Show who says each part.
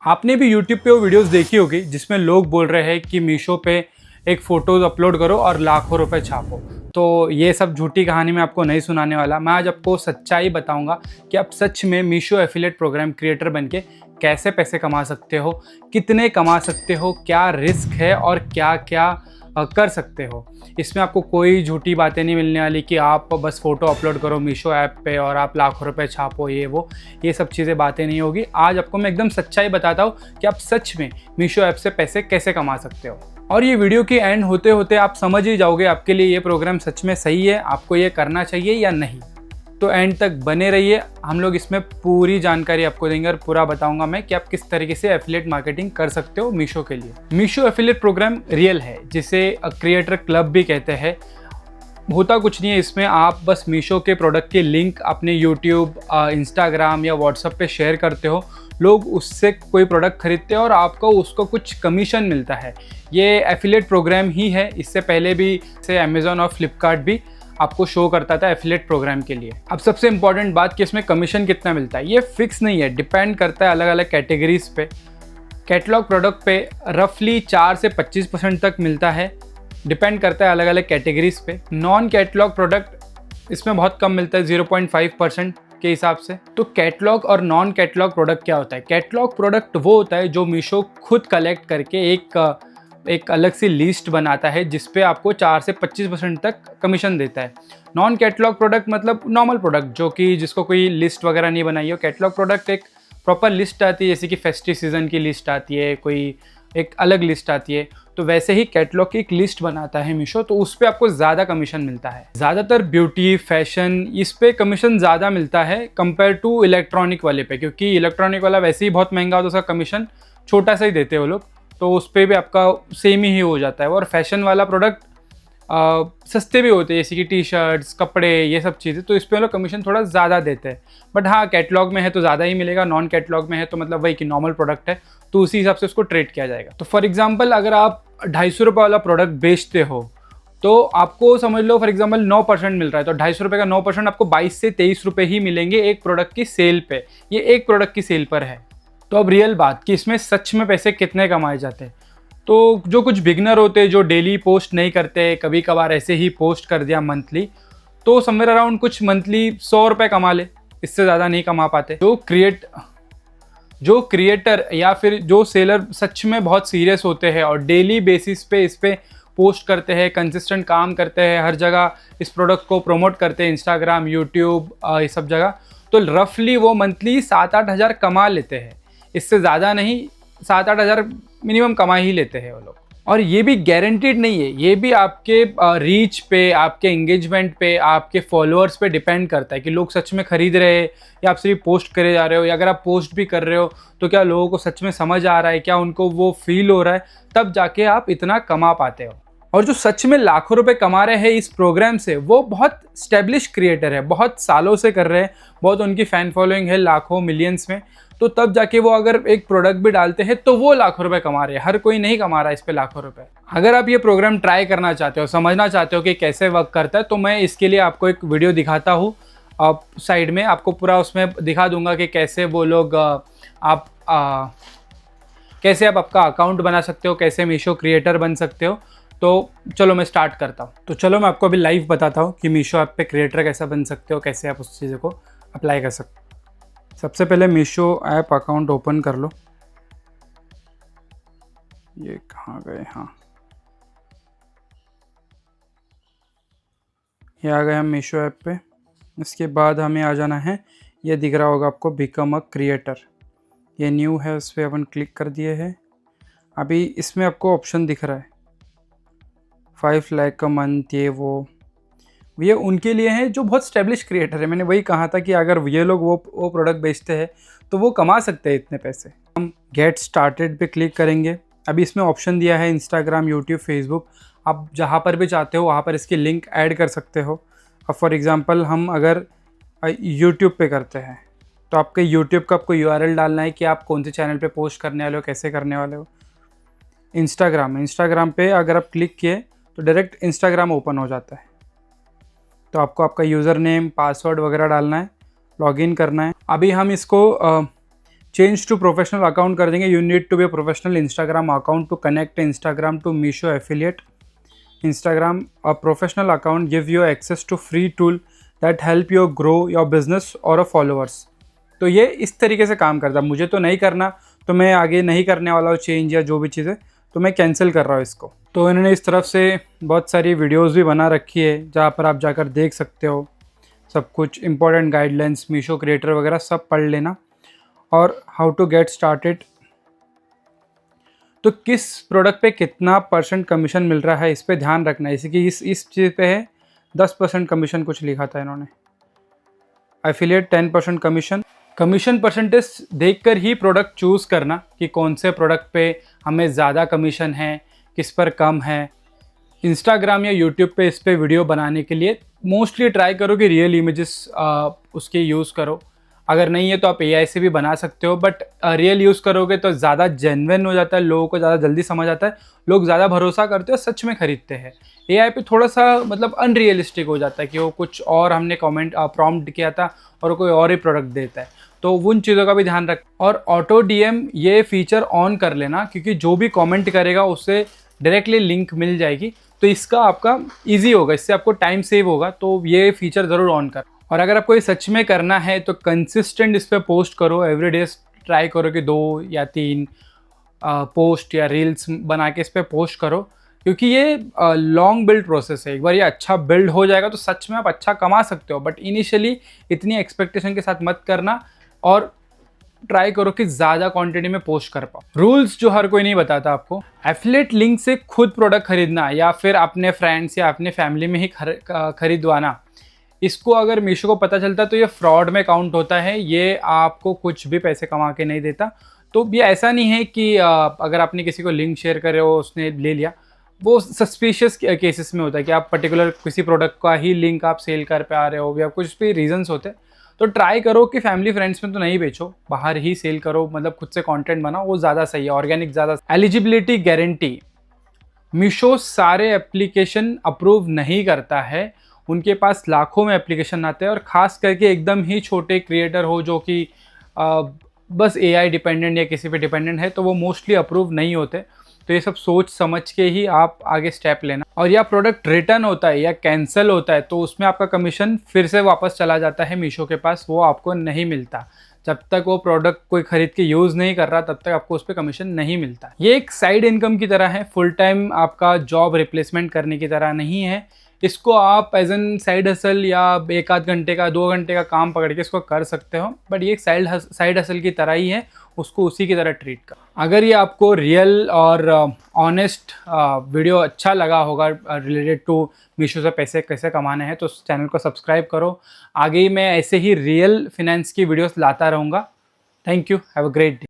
Speaker 1: आपने भी YouTube पे वो वीडियोस देखी होगी जिसमें लोग बोल रहे हैं कि मीशो पे एक फ़ोटोज़ अपलोड करो और लाखों रुपए छापो। तो ये सब झूठी कहानी मैं आपको नहीं सुनाने वाला। मैं आज आपको सच्चाई बताऊंगा कि आप सच में मीशो एफिलिएट प्रोग्राम क्रिएटर बनके कैसे पैसे कमा सकते हो, कितने कमा सकते हो, क्या रिस्क है और क्या क्या कर सकते हो। इसमें आपको कोई झूठी बातें नहीं मिलने वाली कि आप बस फ़ोटो अपलोड करो मीशो ऐप पे और आप लाखों रुपए छापो, ये सब चीज़ें बातें नहीं होगी। आज आपको मैं एकदम सच्चाई बताता हूँ कि आप सच में मीशो ऐप से पैसे कैसे कमा सकते हो। और ये वीडियो की एंड होते होते आप समझ ही जाओगे आपके लिए ये प्रोग्राम सच में सही है, आपको ये करना चाहिए या नहीं। तो एंड तक बने रहिए, हम लोग इसमें पूरी जानकारी आपको देंगे और पूरा बताऊंगा मैं कि आप किस तरीके से एफिलिएट मार्केटिंग कर सकते हो मीशो के लिए। मीशो एफिलिएट प्रोग्राम रियल है, जिसे क्रिएटर क्लब भी कहते हैं। होता कुछ नहीं है इसमें, आप बस मीशो के प्रोडक्ट के लिंक अपने यूट्यूब, इंस्टाग्राम या व्हाट्सएप पे शेयर करते हो, लोग उससे कोई प्रोडक्ट खरीदते हैं और आपको उसको कुछ कमीशन मिलता है। ये एफिलिएट प्रोग्राम ही है, इससे पहले भी से अमेज़ॉन और फ्लिपकार्ट भी आपको शो करता था एफिलिएट प्रोग्राम के लिए। अब सबसे इंपॉर्टेंट बात कि इसमें कमीशन कितना मिलता है, ये फिक्स नहीं है, डिपेंड करता है अलग अलग कैटेगरीज पे। कैटलॉग प्रोडक्ट पे रफली 4 से 25% तक मिलता है, डिपेंड करता है अलग अलग कैटेगरीज पे। नॉन कैटलॉग प्रोडक्ट इसमें बहुत कम मिलता है, 0.5% के हिसाब से। तो कैटलॉग और नॉन कैटलॉग प्रोडक्ट क्या होता है? कैटलॉग प्रोडक्ट वो होता है जो मीशो खुद कलेक्ट करके एक अलग सी लिस्ट बनाता है जिस पे आपको 4 से 25% तक कमीशन देता है। नॉन कैटलॉग प्रोडक्ट मतलब नॉर्मल प्रोडक्ट जो कि जिसको कोई लिस्ट वगैरह नहीं बनाई हो। कैटलॉग प्रोडक्ट एक प्रॉपर लिस्ट आती है, जैसे कि फेस्टिव सीजन की लिस्ट आती है, कोई एक अलग लिस्ट आती है, तो वैसे ही कैटलॉग की एक लिस्ट बनाता है मीशो, तो उस पर आपको ज़्यादा कमीशन मिलता है। ज़्यादातर ब्यूटी, फैशन, इस पे कमीशन ज़्यादा मिलता है कंपेयर टू इलेक्ट्रॉनिक वाले पे, क्योंकि इलेक्ट्रॉनिक वाला वैसे ही बहुत महंगा होता है, उसका कमीशन छोटा सा ही देते हैं वो लोग, तो उस पर भी आपका सेम ही हो जाता है। और फैशन वाला प्रोडक्ट सस्ते भी होते हैं, जैसे कि टी शर्ट्स, कपड़े, ये सब चीज़ें, तो इस पर लोग कमीशन थोड़ा ज़्यादा देते हैं। बट हाँ, कैटलॉग में है तो ज़्यादा ही मिलेगा, नॉन कैटलॉग में है तो मतलब वही कि नॉर्मल प्रोडक्ट है तो उसी हिसाब से उसको ट्रेड किया जाएगा। तो फॉर एग्जांपल अगर आप 250 रुपये वाला प्रोडक्ट बेचते हो तो आपको समझ लो फॉर एग्जांपल 9% मिल रहा है, तो 250 रुपये का 9% आपको 22 से 23 रुपये ही मिलेंगे एक प्रोडक्ट की सेल पे। ये एक प्रोडक्ट की सेल पर है। तो अब रियल बात कि इसमें सच में पैसे कितने कमाए जाते हैं। तो जो कुछ बिगनर होते हैं, जो डेली पोस्ट नहीं करते, कभी कभार ऐसे ही पोस्ट कर दिया मंथली, तो समवेयर अराउंड कुछ मंथली 100 रुपये कमा ले, इससे ज़्यादा नहीं कमा पाते। जो क्रिएटर या फिर जो सेलर सच में बहुत सीरियस होते हैं और डेली बेसिस पे इस पे पोस्ट करते हैं, कंसिस्टेंट काम करते हैं, हर जगह इस प्रोडक्ट को प्रमोट करते हैं, इंस्टाग्राम, यूट्यूब, ये सब जगह, तो रफली वो मंथली 7-8 हज़ार कमा लेते हैं। इससे ज़्यादा नहीं, 7-8 हज़ार मिनिमम कमा ही लेते हैं वो लोग। और ये भी गारंटीड नहीं है, ये भी आपके रीच पे, आपके एंगेजमेंट पे, आपके फॉलोअर्स पे डिपेंड करता है कि लोग सच में खरीद रहे हैं या आप सिर्फ पोस्ट करे जा रहे हो, या अगर आप पोस्ट भी कर रहे हो तो क्या लोगों को सच में समझ आ रहा है, क्या उनको वो फील हो रहा है, तब जाके आप इतना कमा पाते हो। और जो सच में लाखों रुपए कमा रहे हैं इस प्रोग्राम से, वो बहुत स्टेब्लिश क्रिएटर है, बहुत सालों से कर रहे हैं, बहुत उनकी फ़ैन फॉलोइंग है लाखों मिलियंस में, तो तब जाके वो अगर एक प्रोडक्ट भी डालते हैं तो वो लाखों रुपए कमा रहे हैं। हर कोई नहीं कमा रहा है इस पे लाखों रुपए। अगर आप ये प्रोग्राम ट्राई करना चाहते हो, समझना चाहते हो कि कैसे वर्क करता है, तो मैं इसके लिए आपको एक वीडियो दिखाता हूँ। आप साइड में आपको पूरा उसमें दिखा दूंगा कि कैसे वो लोग कैसे आप आपका अकाउंट बना सकते हो, कैसे मीशो क्रिएटर बन सकते हो। तो चलो मैं स्टार्ट करता हूँ। तो चलो मैं आपको अभी लाइव बताता हूँ कि मीशो ऐप पे क्रिएटर कैसे बन सकते हो, कैसे आप उस चीज़ों को अप्लाई कर सकते हो। सबसे पहले मीशो ऐप अकाउंट ओपन कर लो। ये कहाँ गए? हाँ, ये आ गए हम मीशो ऐप पे। इसके बाद हमें आ जाना है, ये दिख रहा होगा आपको, बिकम अ क्रिएटर। ये न्यू है, उस पर अपन क्लिक कर दिए है। अभी इसमें आपको ऑप्शन दिख रहा है 5 लाख अ मंथ, ये उनके लिए है जो बहुत स्टेब्लिश क्रिएटर है। मैंने वही कहा था कि अगर ये लोग वो प्रोडक्ट बेचते हैं तो वो कमा सकते हैं इतने पैसे। हम गेट स्टार्टेड पे क्लिक करेंगे। अभी इसमें ऑप्शन दिया है इंस्टाग्राम, यूट्यूब, फेसबुक, आप जहाँ पर भी चाहते हो वहाँ पर इसकी लिंक ऐड कर सकते हो। अब फॉर एग्ज़ाम्पल हम अगर यूट्यूब पे करते हैं तो आपके यूट्यूब का आपको URL डालना है कि आप कौन से चैनल पे पोस्ट करने वाले हो, कैसे करने वाले हो। इंस्टाग्राम पे अगर आप क्लिक किए तो डायरेक्ट इंस्टाग्राम ओपन हो जाता है। तो आपको आपका यूज़र नेम, पासवर्ड वगैरह डालना है, लॉगिन करना है। अभी हम इसको चेंज टू प्रोफेशनल अकाउंट कर देंगे। You need to be a professional Instagram account to connect Instagram to Meesho affiliate. Instagram a professional account give you access to free tool that help you grow your business और a followers. तो ये इस तरीके से काम करता है। मुझे तो नहीं करना, तो मैं आगे नहीं करने वाला हूँ चेंज या जो भी चीज़ें, तो मैं कैंसिल कर रहा हूँ इसको। तो इन्होंने इस तरफ से बहुत सारी वीडियोस भी बना रखी है जहाँ पर आप जाकर देख सकते हो सब कुछ, इंपॉर्टेंट गाइडलाइंस, मीशो क्रिएटर वगैरह सब पढ़ लेना। और हाउ टू गेट स्टार्टेड, तो किस प्रोडक्ट पे कितना % कमीशन मिल रहा है इस पे ध्यान रखना है। इसी की इस चीज़ पे है 10% कमीशन कुछ लिखा था इन्होंने। Affiliate 10% commission. कमीशन परसेंटेज देखकर ही प्रोडक्ट चूज़ करना कि कौन से प्रोडक्ट पे हमें ज़्यादा कमीशन है, किस पर कम है। इंस्टाग्राम या यूट्यूब पे इस पे वीडियो बनाने के लिए मोस्टली ट्राई करो कि रियल इमेजेस उसके यूज़ करो। अगर नहीं है तो आप एआई से भी बना सकते हो, बट रियल यूज़ करोगे तो ज़्यादा जेन्युइन हो जाता है, लोगों को ज़्यादा जल्दी समझ आता है, लोग ज़्यादा भरोसा करते हैं, सच में खरीदते हैं। एआई पे थोड़ा सा मतलब अनरियलिस्टिक हो जाता है कि वो कुछ और हमने कमेंट प्रॉम्प्ट किया था और कोई और ही प्रोडक्ट देता है, तो उन चीज़ों का भी ध्यान रख। और ऑटो डीएम ये फीचर ऑन कर लेना, क्योंकि जो भी कमेंट करेगा उससे डायरेक्टली लिंक मिल जाएगी, तो इसका आपका ईजी होगा, इससे आपको टाइम सेव होगा। तो ये फीचर ज़रूर ऑन कर। और अगर आपको ये सच में करना है तो कंसिस्टेंट इस पर पोस्ट करो, एवरीडे ट्राई करो कि 2 या 3 पोस्ट या रील्स बना के इस पर पोस्ट करो, क्योंकि ये लॉन्ग बिल्ड प्रोसेस है। एक बार ये अच्छा बिल्ड हो जाएगा तो सच में आप अच्छा कमा सकते हो, बट इनिशियली इतनी एक्सपेक्टेशन के साथ मत करना और ट्राई करो कि ज़्यादा क्वांटिटी में पोस्ट कर पाओ। रूल्स जो हर कोई नहीं बताता आपको। एफिलिएट लिंक से खुद प्रोडक्ट खरीदना या फिर अपने फ्रेंड्स या अपने फैमिली में ही खरीदवाना, इसको अगर मीशो को पता चलता तो ये फ्रॉड में काउंट होता है, ये आपको कुछ भी पैसे कमा के नहीं देता। तो ये ऐसा नहीं है कि अगर आपने किसी को लिंक शेयर करे हो उसने ले लिया, वो सस्पिशियस केसेस में होता है कि आप पर्टिकुलर किसी प्रोडक्ट का ही लिंक आप सेल कर पे आ रहे हो या कुछ भी रीजंस होते हैं। तो ट्राई करो कि फैमिली फ्रेंड्स में तो नहीं बेचो, बाहर ही सेल करो, मतलब खुद से कंटेंट बनाओ, वो ज़्यादा सही है, ऑर्गेनिक ज़्यादा। एलिजिबिलिटी गारंटी, मीशो सारे एप्लीकेशन अप्रूव नहीं करता है, उनके पास लाखों में एप्लीकेशन आते हैं, और ख़ास करके एकदम ही छोटे क्रिएटर हो जो कि बस एआई डिपेंडेंट या किसी पे डिपेंडेंट है, तो वो मोस्टली अप्रूव नहीं होते। तो ये सब सोच समझ के ही आप आगे स्टेप लेना। और या प्रोडक्ट रिटर्न होता है या कैंसिल होता है तो उसमें आपका कमीशन फिर से वापस चला जाता है मीशो के पास, वो आपको नहीं मिलता। जब तक वो प्रोडक्ट कोई खरीद के यूज़ नहीं कर रहा तब तक आपको उस पर कमीशन नहीं मिलता। ये एक साइड इनकम की तरह है, फुल टाइम आपका जॉब रिप्लेसमेंट करने की तरह नहीं है। इसको आप एज एन साइड हसल या 1 आध घंटे का 2 घंटे का काम पकड़ के इसको कर सकते हो, बट ये एक साइड हसल की तरह ही है, उसको उसी की तरह ट्रीट कर। अगर ये आपको रियल और ऑनेस्ट वीडियो अच्छा लगा होगा रिलेटेड टू मीशो से पैसे कैसे कमाने हैं, तो चैनल को सब्सक्राइब करो। आगे ही मैं ऐसे ही रियल फिनेंस की वीडियोस लाता रहूँगा। Thank you, have a great day.